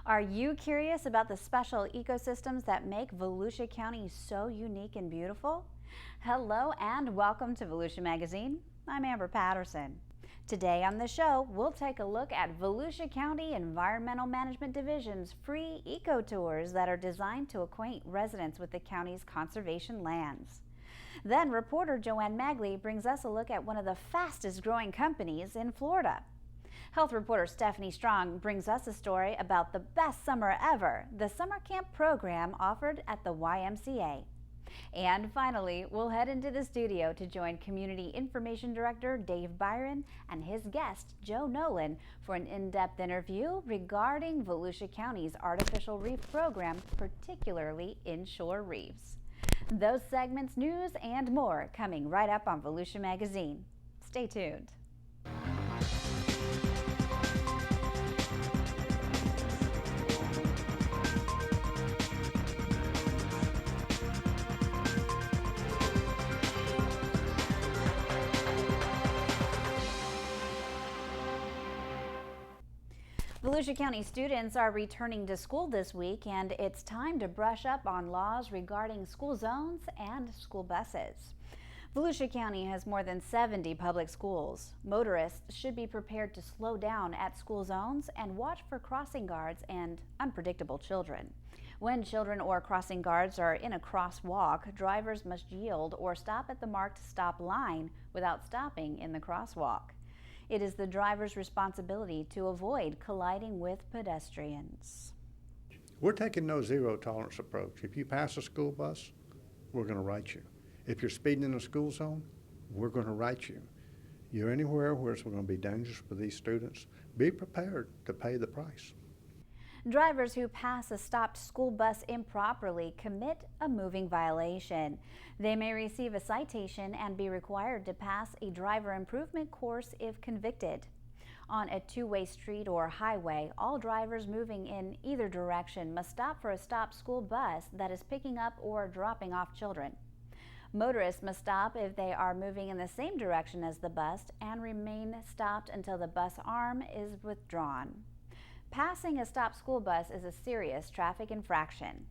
Are you curious about the special ecosystems that make Volusia County so unique and beautiful? Hello and welcome to Volusia Magazine. I'm Amber Patterson. Today on the show, we'll take a look at Volusia County Environmental Management Division's free eco tours that are designed to acquaint residents with the county's conservation lands. Then reporter Joanne Magley brings us a look at one of the fastest growing companies in Florida. Health reporter Stephanie Strong brings us a story about the best summer ever, the summer camp program offered at the YMCA. And finally, we'll head into the studio to join Community Information Director Dave Byron and his guest Joe Nolin for an in-depth interview regarding Volusia County's artificial reef program, particularly inshore reefs. Those segments, news, and more coming right up on Volusia Magazine. Stay tuned. Volusia County students are returning to school this week, and it's time to brush up on laws regarding school zones and school buses. Volusia County has more than 70 public schools. Motorists should be prepared to slow down at school zones and watch for crossing guards and unpredictable children. When children or crossing guards are in a crosswalk, drivers must yield or stop at the marked stop line without stopping in the crosswalk. It is the driver's responsibility to avoid colliding with pedestrians. We're taking no zero tolerance approach. If you pass a school bus, we're going to write you. If you're speeding in a school zone, we're going to write you. You're anywhere where it's going to be dangerous for these students, be prepared to pay the price. Drivers who pass a stopped school bus improperly commit a moving violation. They may receive a citation and be required to pass a driver improvement course if convicted. On a two-way street or highway, all drivers moving in either direction must stop for a stopped school bus that is picking up or dropping off children. Motorists must stop if they are moving in the same direction as the bus and remain stopped until the bus arm is withdrawn. Passing a stopped school bus is a serious traffic infraction.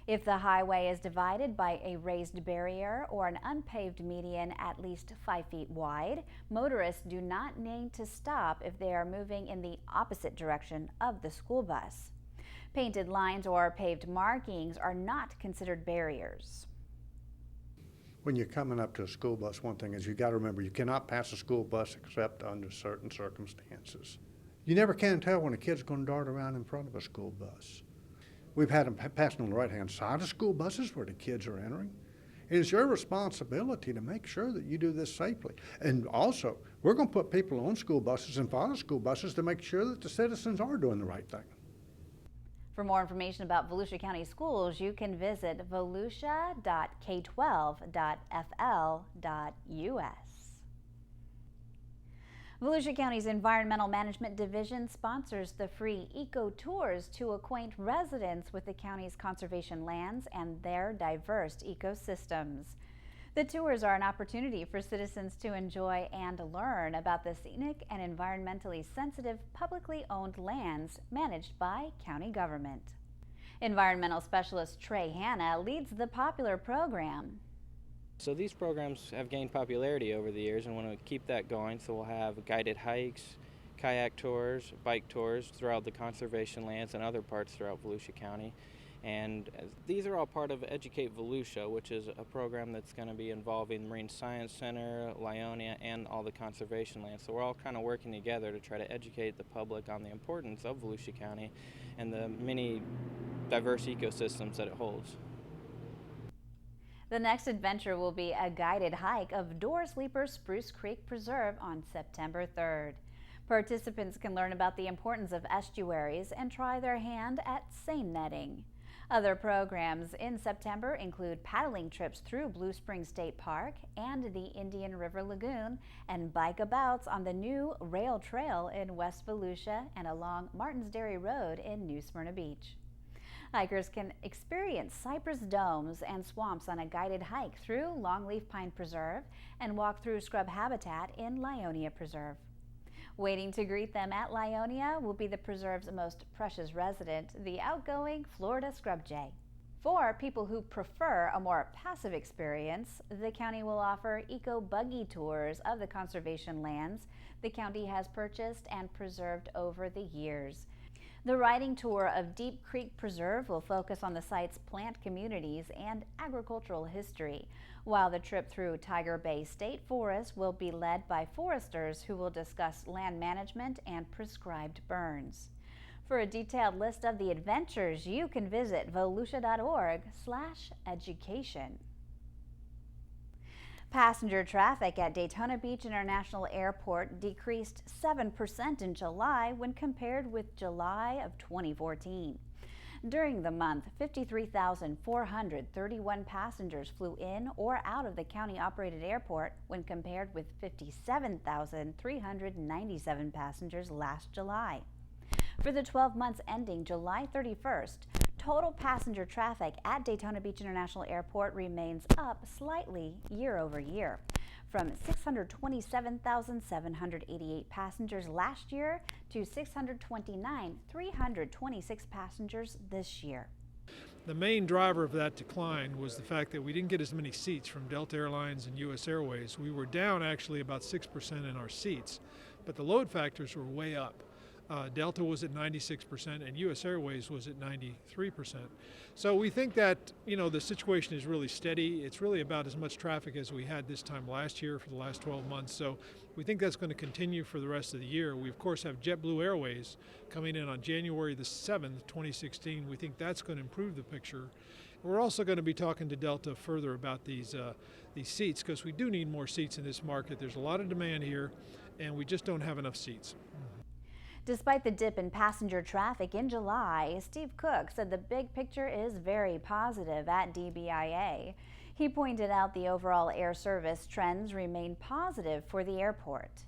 If the highway is divided by a raised barrier or an unpaved median at least 5 feet wide, motorists do not need to stop if they are moving in the opposite direction of the school bus. Painted lines or paved markings are not considered barriers. When you're coming up to a school bus, one thing is you got to remember you cannot pass a school bus except under certain circumstances. You never can tell when a kid's going to dart around in front of a school bus. We've had them passing on the right-hand side of school buses where the kids are entering. It is your responsibility to make sure that you do this safely. And also, we're going to put people on school buses and follow school buses to make sure that the citizens are doing the right thing. For more information about Volusia County schools, you can visit volusia.k12.fl.us. Volusia County's Environmental Management Division sponsors the free eco tours to acquaint residents with the county's conservation lands and their diverse ecosystems. The tours are an opportunity for citizens to enjoy and learn about the scenic and environmentally sensitive publicly owned lands managed by county government. Environmental specialist Trey Hanna leads the popular program. So these programs have gained popularity over the years and want to keep that going, so we'll have guided hikes, kayak tours, bike tours throughout the conservation lands and other parts throughout Volusia County. And these are all part of Educate Volusia, which is a program that's going to be involving the Marine Science Center, Lyonia, and all the conservation lands. So we're all kind of working together to try to educate the public on the importance of Volusia County and the many diverse ecosystems that it holds. The next adventure will be a guided hike of Door Sleeper Spruce Creek Preserve on September 3rd. Participants can learn about the importance of estuaries and try their hand at seine netting. Other programs in September include paddling trips through Blue Spring State Park and the Indian River Lagoon and bike-abouts on the new rail trail in West Volusia and along Martins Dairy Road in New Smyrna Beach. Hikers can experience cypress domes and swamps on a guided hike through Longleaf Pine Preserve and walk through scrub habitat in Lyonia Preserve. Waiting to greet them at Lyonia will be the preserve's most precious resident, the outgoing Florida scrub jay. For people who prefer a more passive experience, the county will offer eco-buggy tours of the conservation lands the county has purchased and preserved over the years. The riding tour of Deep Creek Preserve will focus on the site's plant communities and agricultural history, while the trip through Tiger Bay State Forest will be led by foresters who will discuss land management and prescribed burns. For a detailed list of the adventures, you can visit volusia.org/education. Passenger traffic at Daytona Beach International Airport decreased 7% in July when compared with July of 2014. During the month, 53,431 passengers flew in or out of the county-operated airport when compared with 57,397 passengers last July. For the 12 months ending July 31st, total passenger traffic at Daytona Beach International Airport remains up slightly year over year, from 627,788 passengers last year to 629,326 passengers this year. The main driver of that decline was the fact that we didn't get as many seats from Delta Airlines and U.S. Airways. We were down actually about 6% in our seats, but the load factors were way up. Delta was at 96% and U.S. Airways was at 93%. So we think that, the situation is really steady. It's really about as much traffic as we had this time last year for the last 12 months. So we think that's going to continue for the rest of the year. We, of course, have JetBlue Airways coming in on January the 7th, 2016. We think that's going to improve the picture. We're also going to be talking to Delta further about these seats, because we do need more seats in this market. There's a lot of demand here, and we just don't have enough seats. Despite the dip in passenger traffic in July, Steve Cook said the big picture is very positive at DBIA. He pointed out the overall air service trends remain positive for the airport.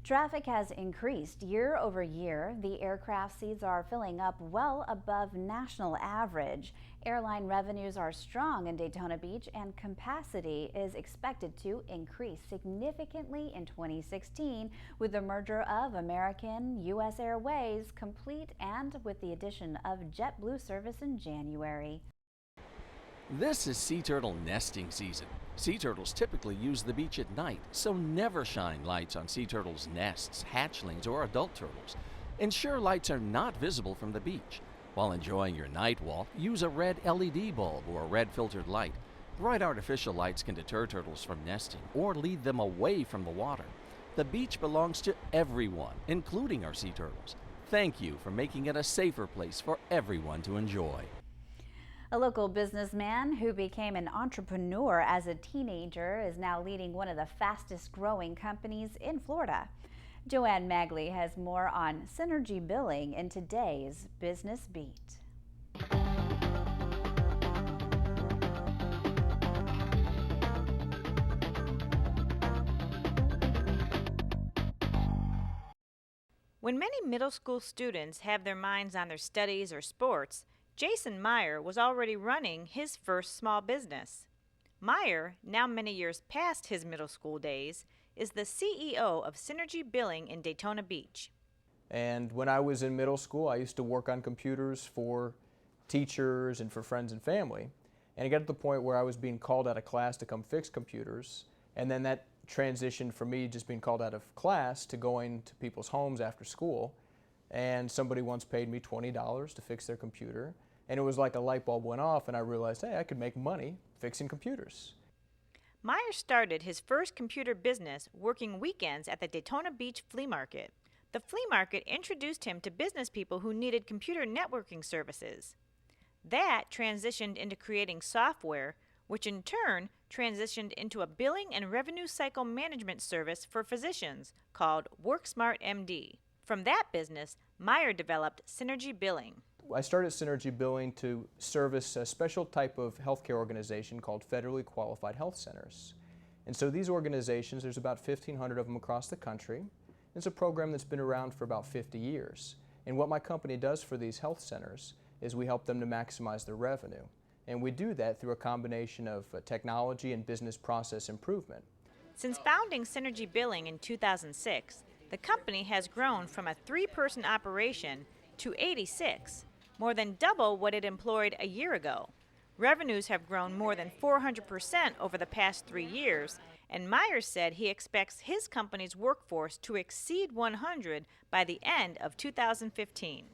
Traffic has increased year over year. The aircraft seats are filling up well above national average. Airline revenues are strong in Daytona Beach, and capacity is expected to increase significantly in 2016 with the merger of American U.S. Airways complete and with the addition of JetBlue service in January. This is sea turtle nesting season. Sea turtles typically use the beach at night, so never shine lights on sea turtles' nests, hatchlings, or adult turtles. Ensure lights are not visible from the beach. While enjoying your night walk, use a red LED bulb or a red filtered light. Bright artificial lights can deter turtles from nesting or lead them away from the water. The beach belongs to everyone, including our sea turtles. Thank you for making it a safer place for everyone to enjoy. A local businessman who became an entrepreneur as a teenager is now leading one of the fastest growing companies in Florida. Joanne Magley has more on synergy billing in today's Business Beat. When many middle school students have their minds on their studies or sports, Jason Meyer was already running his first small business. Meyer, now many years past his middle school days, is the CEO of Synergy Billing in Daytona Beach. And when I was in middle school, I used to work on computers for teachers and for friends and family. And it got to the point where I was being called out of class to come fix computers. And then that transitioned from me just being called out of class to going to people's homes after school. And somebody once paid me $20 to fix their computer. And it was like a light bulb went off, and I realized, hey, I could make money fixing computers. Meyer started his first computer business working weekends at the Daytona Beach Flea Market. The flea market introduced him to business people who needed computer networking services. That transitioned into creating software, which in turn transitioned into a billing and revenue cycle management service for physicians called WorkSmart MD. From that business, Meyer developed Synergy Billing. I started Synergy Billing to service a special type of healthcare organization called Federally Qualified Health Centers. And so these organizations, there's about 1,500 of them across the country. It's a program that's been around for about 50 years. And what my company does for these health centers is we help them to maximize their revenue. And we do that through a combination of technology and business process improvement. Since founding Synergy Billing in 2006, The company has grown from a 3-person operation to 86, more than double what it employed a year ago. Revenues have grown more than 400% over the past 3 years, and Myers said he expects his company's workforce to exceed 100 by the end of 2015.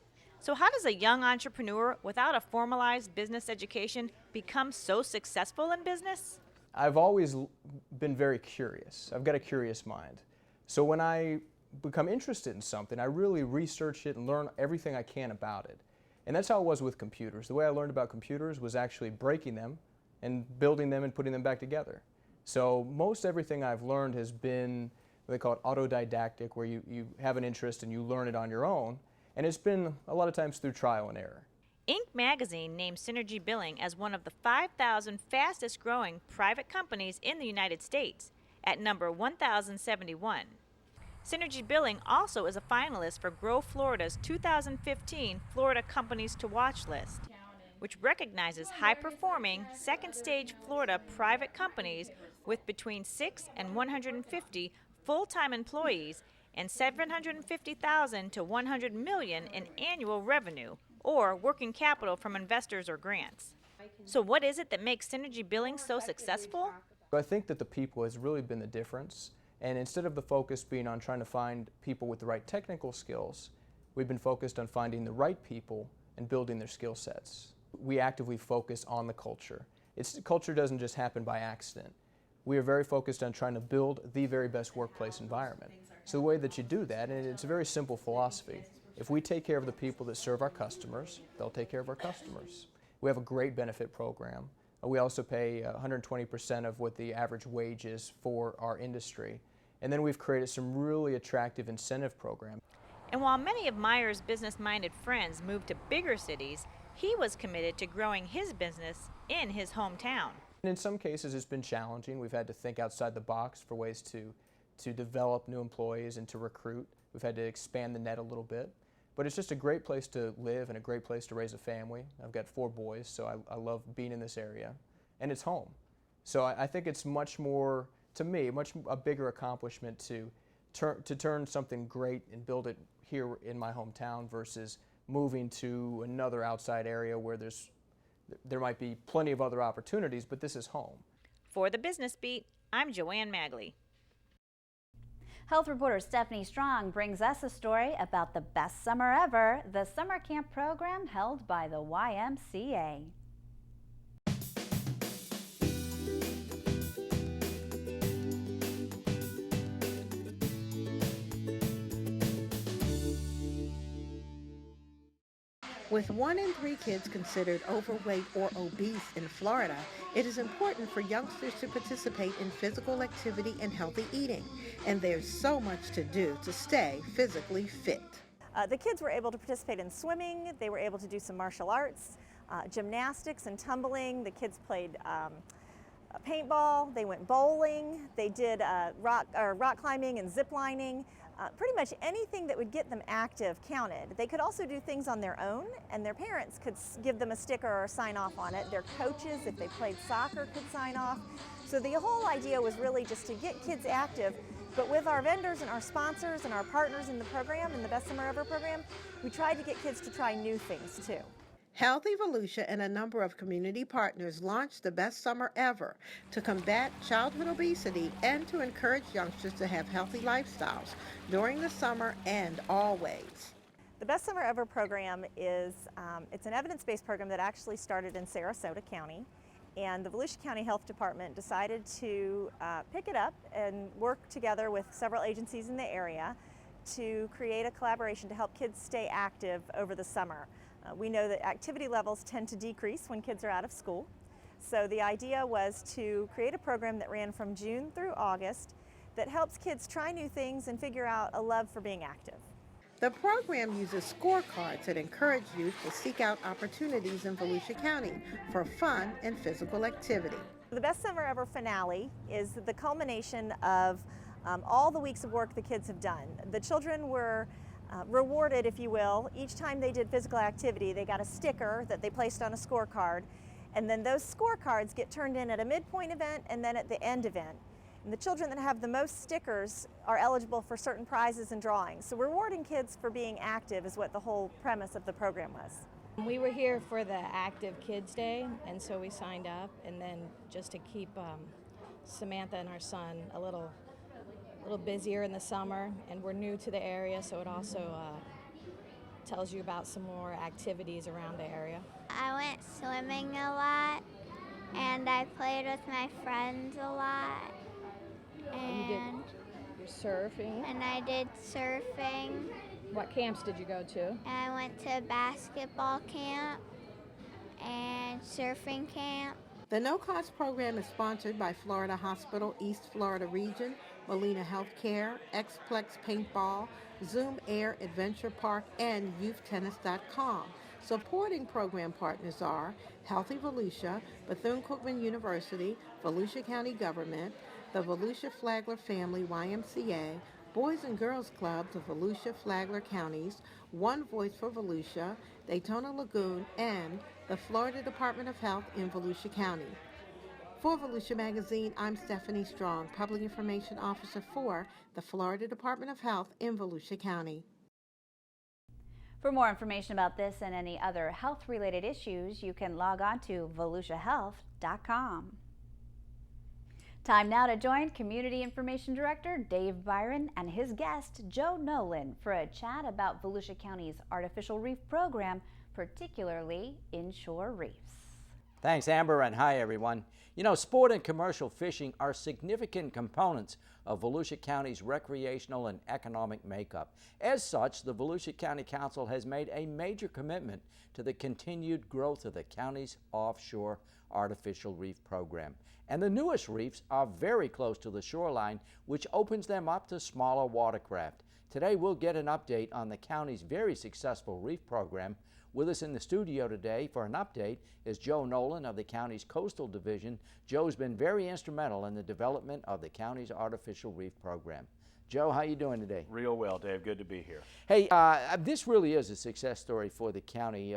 So how does a young entrepreneur without a formalized business education become so successful in business? I've always been very curious. I've got a curious mind. So when I become interested in something, I really research it and learn everything I can about it. And that's how it was with computers. The way I learned about computers was actually breaking them and building them and putting them back together. So most everything I've learned has been what they call it autodidactic, where you have an interest and you learn it on your own. And it's been a lot of times through trial and error. Inc. magazine named Synergy Billing as one of the 5,000 fastest growing private companies in the United States at number 1,071. Synergy Billing also is a finalist for Grow Florida's 2015 Florida Companies to Watch list, which recognizes high-performing second-stage Florida private companies with between 6 and 150 full-time employees and $750,000 to $100 million in annual revenue or working capital from investors or grants. So what is it that makes Synergy Billing so successful? I think that the people has really been the difference. And instead of the focus being on trying to find people with the right technical skills, we've been focused on finding the right people and building their skill sets. We actively focus on the culture. Culture doesn't just happen by accident. We are very focused on trying to build the very best workplace environment. So the way that you do that, and it's a very simple philosophy, if we take care of the people that serve our customers, they'll take care of our customers. We have a great benefit program. We also pay 120% of what the average wage is for our industry. And then we've created some really attractive incentive programs. And while many of Myers' business-minded friends moved to bigger cities, he was committed to growing his business in his hometown. And in some cases it's been challenging. We've had to think outside the box for ways to develop new employees and to recruit. We've had to expand the net a little bit. But it's just a great place to live and a great place to raise a family. I've got 4 boys, so I love being in this area. And it's home. So I think it's much more, to me, a bigger accomplishment to turn something great and build it here in my hometown versus moving to another outside area where there might be plenty of other opportunities, but this is home. For the Business Beat, I'm Joanne Magley. Health reporter Stephanie Strong brings us a story about the best summer ever, the summer camp program held by the YMCA. With 1 in 3 kids considered overweight or obese in Florida, it is important for youngsters to participate in physical activity and healthy eating. And there's so much to do to stay physically fit. The kids were able to participate in swimming, they were able to do some martial arts, gymnastics and tumbling. The kids played paintball, they went bowling, they did rock climbing and zip lining. Pretty much anything that would get them active counted. They could also do things on their own, and their parents could give them a sticker or sign off on it. Their coaches, if they played soccer, could sign off. So the whole idea was really just to get kids active, but with our vendors and our sponsors and our partners in the program, in the Best Summer Ever program, we tried to get kids to try new things too. Healthy Volusia and a number of community partners launched the Best Summer Ever to combat childhood obesity and to encourage youngsters to have healthy lifestyles during the summer and always. The Best Summer Ever program is it's an evidence-based program that actually started in Sarasota County, and the Volusia County Health Department decided to pick it up and work together with several agencies in the area to create a collaboration to help kids stay active over the summer. We know that activity levels tend to decrease when kids are out of school. So the idea was to create a program that ran from June through August that helps kids try new things and figure out a love for being active. The program uses scorecards that encourage youth to seek out opportunities in Volusia County for fun and physical activity. The Best Summer Ever finale is the culmination of all the weeks of work the kids have done. The children were rewarded, if you will. Each time they did physical activity, they got a sticker that they placed on a scorecard, and then those scorecards get turned in at a midpoint event and then at the end event. And the children that have the most stickers are eligible for certain prizes and drawings. So rewarding kids for being active is what the whole premise of the program was. We were here for the Active Kids Day, and so we signed up, and then just to keep Samantha and our son a little busier in the summer, and we're new to the area, so it also tells you about some more activities around the area. I went swimming a lot, and I played with my friends a lot. And you're surfing. And I did surfing. What camps did you go to? And I went to basketball camp and surfing camp. The No Cost program is sponsored by Florida Hospital East Florida Region, Molina Healthcare, Xplex Paintball, Zoom Air Adventure Park, and YouthTennis.com. Supporting program partners are Healthy Volusia, Bethune-Cookman University, Volusia County Government, the Volusia Flagler Family YMCA, Boys and Girls Clubs of Volusia Flagler Counties, One Voice for Volusia, Daytona Lagoon, and the Florida Department of Health in Volusia County. For Volusia Magazine, I'm Stephanie Strong, Public Information Officer for the Florida Department of Health in Volusia County. For more information about this and any other health-related issues, you can log on to volusiahealth.com. Time now to join Community Information Director Dave Byron and his guest Joe Nolin for a chat about Volusia County's Artificial Reef Program, particularly inshore reefs. Thanks, Amber, and hi, everyone. You know, sport and commercial fishing are significant components of Volusia County's recreational and economic makeup. As such, the Volusia County Council has made a major commitment to the continued growth of the county's offshore artificial reef program. And the newest reefs are very close to the shoreline, which opens them up to smaller watercraft. Today, we'll get an update on the county's very successful reef program. With us in the studio today for an update is Joe Nolin of the county's Coastal Division. Joe's been very instrumental in the development of the county's artificial reef program. Joe, how you doing today? Real well, Dave. Good to be here. Hey, this really is a success story for the county.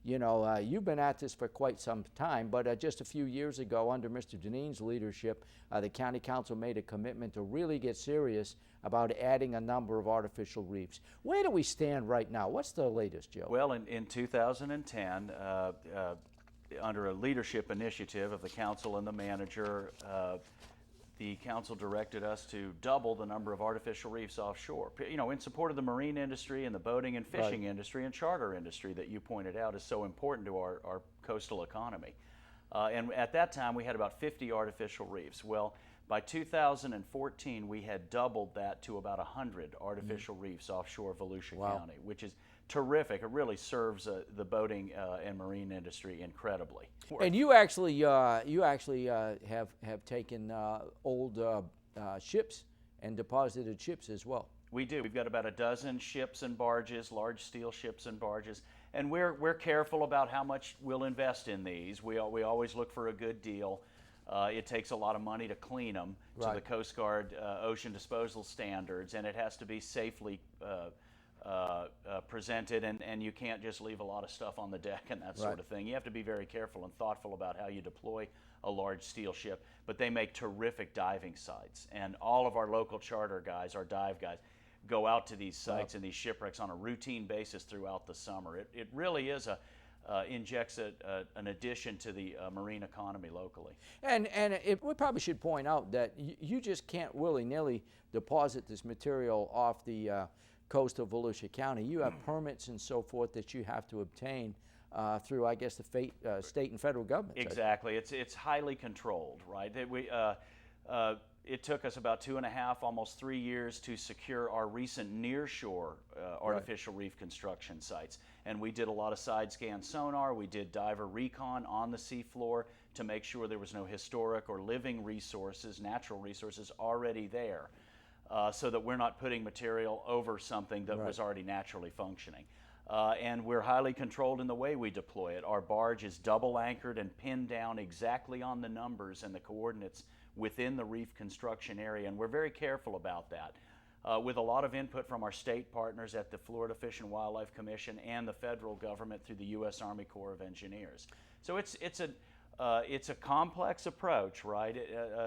You've been at this for quite some time, but just a few years ago, under Mr. Deneen's leadership, the county council made a commitment to really get serious about adding a number of artificial reefs. Where do we stand right now? What's the latest, Joe? Well, in 2010, under a leadership initiative of the council and the manager, the council directed us to double the number of artificial reefs offshore. You know, in support of the marine industry and the boating and fishing industry and charter industry that you pointed out is so important to our coastal economy. And at that time, we had about 50 artificial reefs. Well, by 2014, we had doubled that to about 100 artificial reefs offshore Volusia County, which is terrific. It really serves the boating and marine industry incredibly. And you actually have taken old ships and deposited ships as well. We do. We've got about a dozen ships and barges, large steel ships and barges, and we're careful about how much we'll invest in these. We always look for a good deal. It takes a lot of money to clean them to the Coast Guard ocean disposal standards, and it has to be safely presented, and you can't just leave a lot of stuff on the deck and that sort of thing. You have to be very careful and thoughtful about how you deploy a large steel ship, but they make terrific diving sites, and all of our local charter guys, our dive guys, go out to these sites and these shipwrecks on a routine basis throughout the summer. It really is injects an addition to the marine economy locally. And we probably should point out that you just can't willy-nilly deposit this material off the coast of Volusia County. You have permits and so forth that you have to obtain through, I guess, the state and federal government. Exactly. It's highly controlled, right? It took us about 2.5, almost 3 years to secure our recent nearshore artificial reef construction sites. And we did a lot of side scan sonar. We did diver recon on the seafloor to make sure there was no historic or living resources, natural resources already there, so that we're not putting material over something that was already naturally functioning. And we're highly controlled in the way we deploy it. Our barge is double anchored and pinned down exactly on the numbers and the coordinates within the reef construction area, and we're very careful about that. With a lot of input from our state partners at the Florida Fish and Wildlife Commission and the federal government through the U.S. Army Corps of Engineers. So it's a complex approach, right,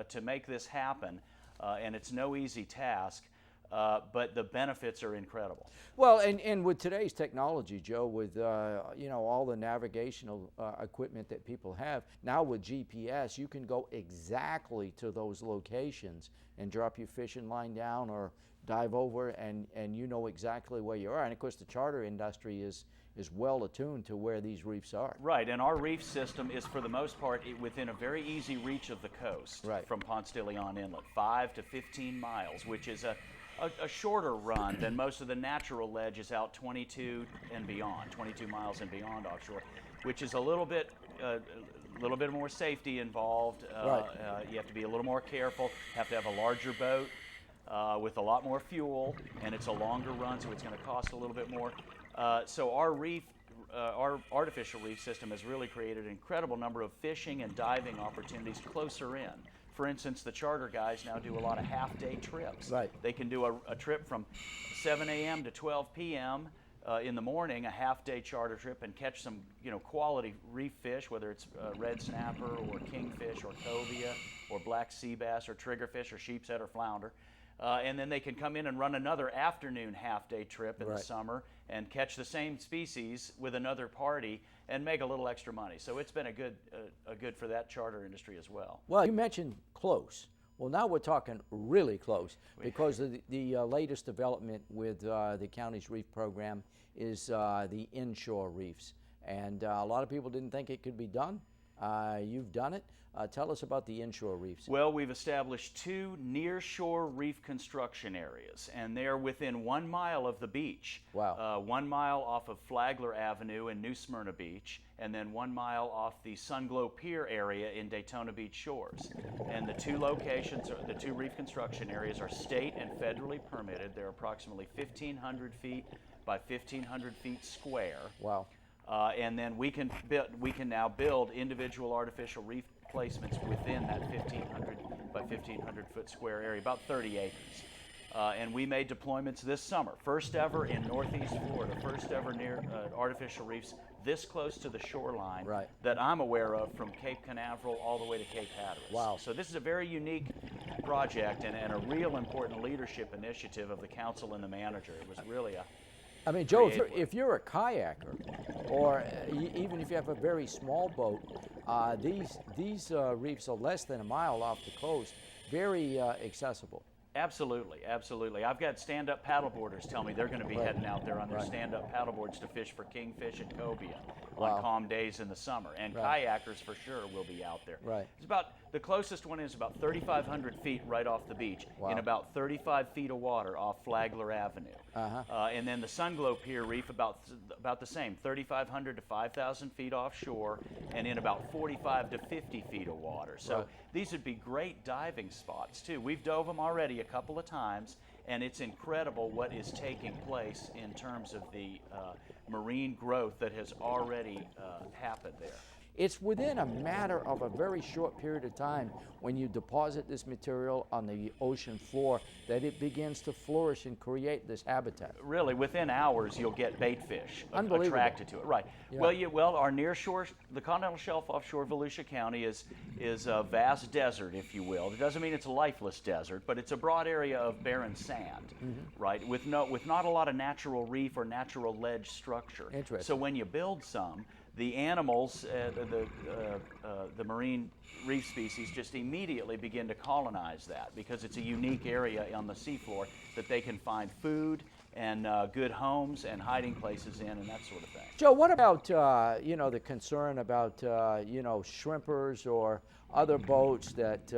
to make this happen. and it's no easy task, but the benefits are incredible. Well, and with today's technology, Joe, with all the navigational equipment that people have, now with GPS, you can go exactly to those locations and drop your fishing line down or dive over, and you know exactly where you are. And of course, the charter industry is well attuned to where these reefs are. Right, and our reef system is for the most part within a very easy reach of the coast, right, from Ponce de Leon Inlet, 5 to 15 miles, which is a shorter run than most of the natural ledges out 22 and beyond, 22 miles and beyond offshore, which is a little bit more safety involved. You have to be a little more careful, have to have a larger boat with a lot more fuel, and it's a longer run, so it's going to cost a little bit more. So our artificial reef system has really created an incredible number of fishing and diving opportunities closer in. For instance, the charter guys now do a lot of half-day trips. Right. They can do a trip from 7 a.m. to 12 p.m. In the morning, a half-day charter trip, and catch some quality reef fish, whether it's red snapper or kingfish or cobia or black sea bass or triggerfish or sheepshead or flounder. And then they can come in and run another afternoon half-day trip in the summer and catch the same species with another party and make a little extra money. So it's been a good for that charter industry as well. Well, you mentioned close. Well, now we're talking really close, because of the latest development with the county's reef program is the inshore reefs. And a lot of people didn't think it could be done. You've done it. Tell us about the inshore reefs. Well, we've established 2 near-shore reef construction areas, and they're within 1 mile of the beach. Wow. 1 mile off of Flagler Avenue in New Smyrna Beach, and then 1 mile off the Sunglow Pier area in Daytona Beach Shores. And the 2 locations, the 2 reef construction areas, are state and federally permitted. They're approximately 1,500 feet by 1,500 feet square. Wow. And then we can now build individual artificial reef placements within that 1,500 by 1,500 foot square area, about 30 acres. And we made deployments this summer, first ever in Northeast Florida, first ever near artificial reefs this close to the shoreline that I'm aware of, from Cape Canaveral all the way to Cape Hatteras. Wow. So this is a very unique project and a real important leadership initiative of the council and the manager. It was really a I mean, Joe, if you're a kayaker, or even if you have a very small boat, these reefs are less than a mile off the coast, very accessible. Absolutely, absolutely. I've got stand-up paddleboarders tell me they're going to be heading out there on their stand-up paddleboards to fish for kingfish and cobia on calm days in the summer. And kayakers for sure will be out there. It's about, the closest one is about 3,500 feet right off the beach in about 35 feet of water off Flagler Avenue. And then the Sunglow Pier Reef about the same, 3,500 to 5,000 feet offshore and in about 45 to 50 feet of water. So these would be great diving spots too. We've dove them already a couple of times, and it's incredible what is taking place in terms of the marine growth that has already happened there. It's within a matter of a very short period of time, when you deposit this material on the ocean floor, that it begins to flourish and create this habitat. Really, within hours, you'll get bait fish attracted to it. Right. Yeah. Well, our near shore, the continental shelf offshore Volusia County is a vast desert, if you will. It doesn't mean it's a lifeless desert, but it's a broad area of barren sand, right? With not a lot of natural reef or natural ledge structure. Interesting. So when you build some, the animals, the marine reef species, just immediately begin to colonize that, because it's a unique area on the seafloor that they can find food and good homes and hiding places in and that sort of thing. Joe, what about the concern about shrimpers or other boats that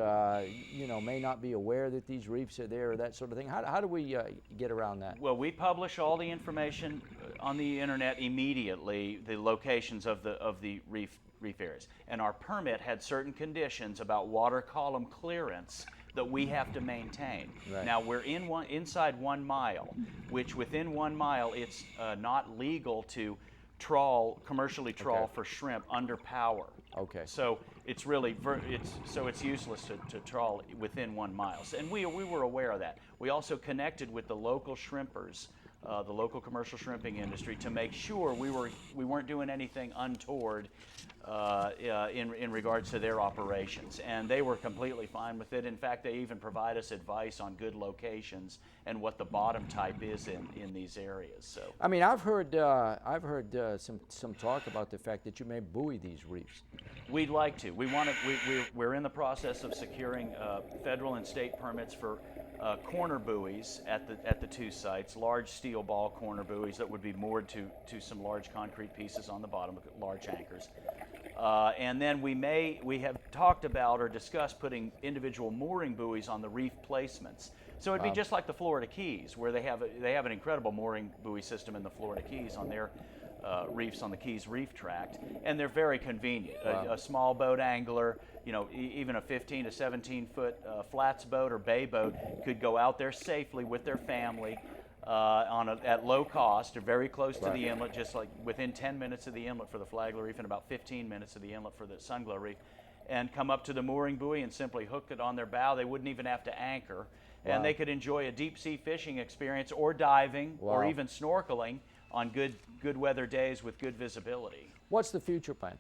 may not be aware that these reefs are there, or that sort of thing? How do we get around that? Well, we publish all the information on the internet immediately, the locations of the reef areas, and our permit had certain conditions about water column clearance that we have to maintain. Now we're inside 1 mile, which within 1 mile it's not legal to commercially trawl for shrimp under power. So it's really it's useless to trawl within 1 mile. And we were aware of that. We also connected with the local shrimpers the local commercial shrimping industry, to make sure we weren't doing anything untoward in regards to their operations, and they were completely fine with it. In fact, they even provide us advice on good locations and what the bottom type is in these areas. So, I mean, I've heard some talk about the fact that you may buoy these reefs. We'd like to. We're in the process of securing federal and state permits for corner buoys at the two sites, large steel ball corner buoys that would be moored to some large concrete pieces on the bottom, large anchors. And then we have talked about or discussed putting individual mooring buoys on the reef placements. So it'd be just like the Florida Keys, where they have an incredible mooring buoy system in the Florida Keys on their reefs on the Keys Reef Tract, and they're very convenient. A small boat angler, even a 15 to 17 foot flats boat or bay boat could go out there safely with their family at low cost, or very close to the inlet, just like within 10 minutes of the inlet for the Flagler Reef and about 15 minutes of the inlet for the Sunglow Reef, and come up to the mooring buoy and simply hook it on their bow. They wouldn't even have to anchor, and they could enjoy a deep sea fishing experience, or diving, or even snorkeling on good weather days with good visibility. What's the future plan?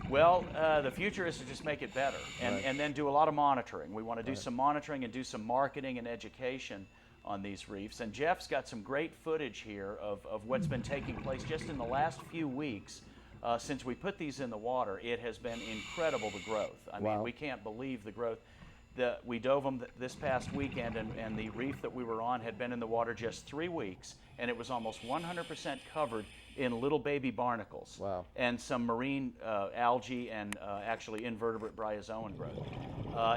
Well, the future is to just make it better, and then do a lot of monitoring. We want to do some monitoring and do some marketing and education on these reefs. And Jeff's got some great footage here of what's been taking place just in the last few weeks since we put these in the water. It has been incredible, the growth. I mean, we can't believe the growth. We dove them this past weekend, and the reef that we were on had been in the water just 3 weeks, and it was almost 100% covered in little baby barnacles and some marine algae and actually invertebrate bryozoan growth.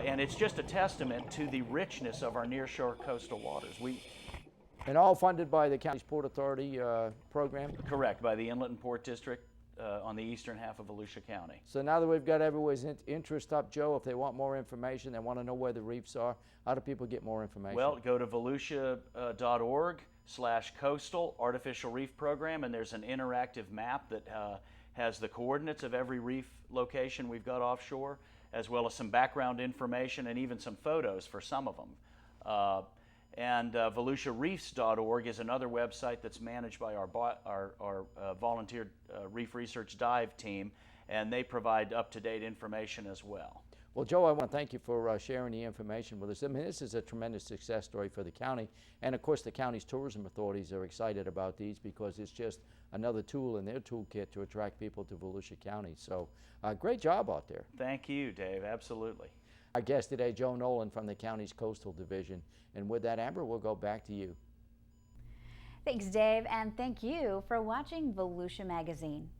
And it's just a testament to the richness of our nearshore coastal waters. And all funded by the county's Port Authority program? Correct, by the Inlet and Port District on the eastern half of Volusia County. So now that we've got everyone's interest up, Joe, if they want more information, they want to know where the reefs are, how do people get more information? Well, go to volusia.org/coastal artificial reef program, and there's an interactive map that has the coordinates of every reef location we've got offshore, as well as some background information and even some photos for some of them. And VolusiaReefs.org is another website that's managed by our volunteer reef research dive team, and they provide up-to-date information as well. Well, Joe, I want to thank you for sharing the information with us. I mean, this is a tremendous success story for the county, and of course the county's tourism authorities are excited about these because it's just another tool in their toolkit to attract people to Volusia County. So great job out there. Thank you, Dave. Absolutely. Our guest today, Joe Nolin from the county's Coastal Division. And with that, Amber, we'll go back to you. Thanks, Dave, and thank you for watching Volusia Magazine.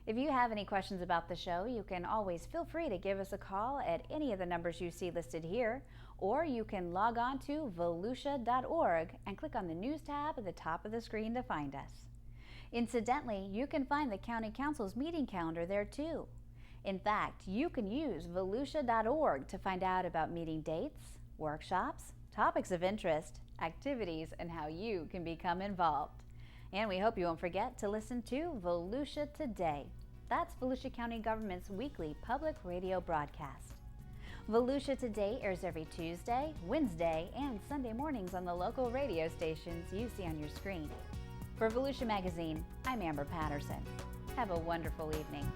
If you have any questions about the show, you can always feel free to give us a call at any of the numbers you see listed here, or you can log on to volusia.org and click on the News tab at the top of the screen to find us. Incidentally, you can find the County Council's meeting calendar there too. In fact, you can use volusia.org to find out about meeting dates, workshops, topics of interest, activities, and how you can become involved. And we hope you won't forget to listen to Volusia Today. That's Volusia County Government's weekly public radio broadcast. Volusia Today airs every Tuesday, Wednesday, and Sunday mornings on the local radio stations you see on your screen. For Volusia Magazine, I'm Amber Patterson. Have a wonderful evening.